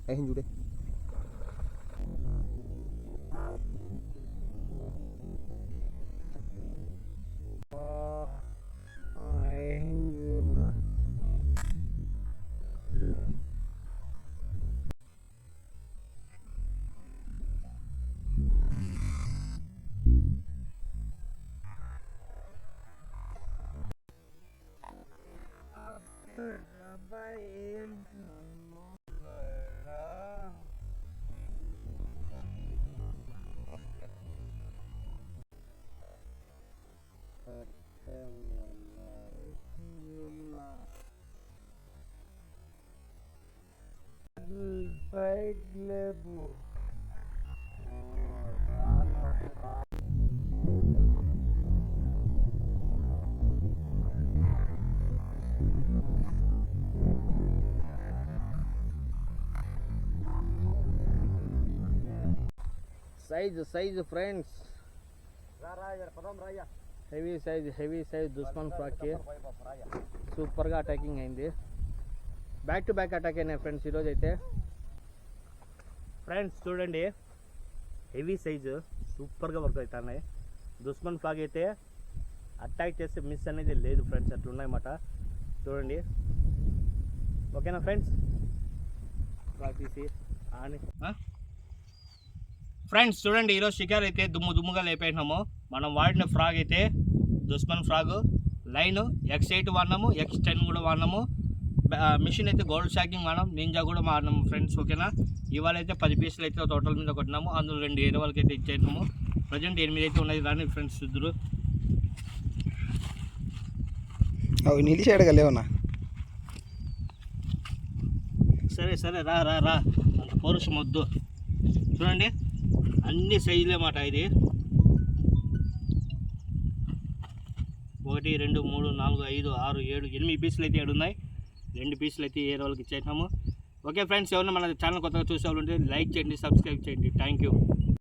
చూడే size friends, heavy size దుస్మాన్ ఫ్రాక్కి సూపర్గా attacking అయింది. బ్యాక్ టు బ్యాక్ అటాక్ అయినాయి ఫ్రెండ్స్ ఈరోజు అయితే. ఫ్రెండ్స్ చూడండి, హెవీ సైజు సూపర్గా వర్క్ అవుతున్నాయి. దుస్మాన్ ఫ్రాక్ అయితే అటాక్ చేస్తే మిస్ అనేది లేదు ఫ్రెండ్స్, అట్లున్నాయన్నమాట. చూడండి, ఓకేనా ఫ్రెండ్స్? ఫ్రాక్ తీసి అని ఫ్రెండ్స్ చూడండి, ఈరోజు షికార్ అయితే దుమ్ముగా లేపేసినాము. మనం వాడిన ఫ్రాగ్ అయితే దుస్మాన్ ఫ్రాగ్ లైన్ X8 వాడినాము, X10 కూడా వాడినాము. మిషన్ అయితే గోల్డ్ షాకింగ్ వాడినాం, నింజా కూడా వాడినాము ఫ్రెండ్స్, ఓకేనా? ఇవాళ అయితే 10 పీసులు అయితే టోటల్ మీద కొట్టినాము. అందులో 2 ఏరే వాళ్ళకి అయితే ఇచ్చేసినాము. ప్రజెంట్ 8 అయితే ఉన్నాయి. రాని ఫ్రెండ్స్ చూద్దరు. నిలిచేయడగలేవన్నా? సరే రా అంత పౌరుషం వద్దు. చూడండి, అన్ని సైజులే మాట. ఇది 1 2 3 4 5 6 7 8 పీసులు అయితే 7 ఉన్నాయి. 2 పీసులు అయితే ఏ రోజులకి ఇచ్చేసినాము. ఓకే ఫ్రెండ్స్, ఎవరైనా మన ఛానల్ కొత్తగా చూసే వాళ్ళు ఉంటే లైక్ చేయండి, సబ్స్క్రైబ్ చేయండి. Thank you.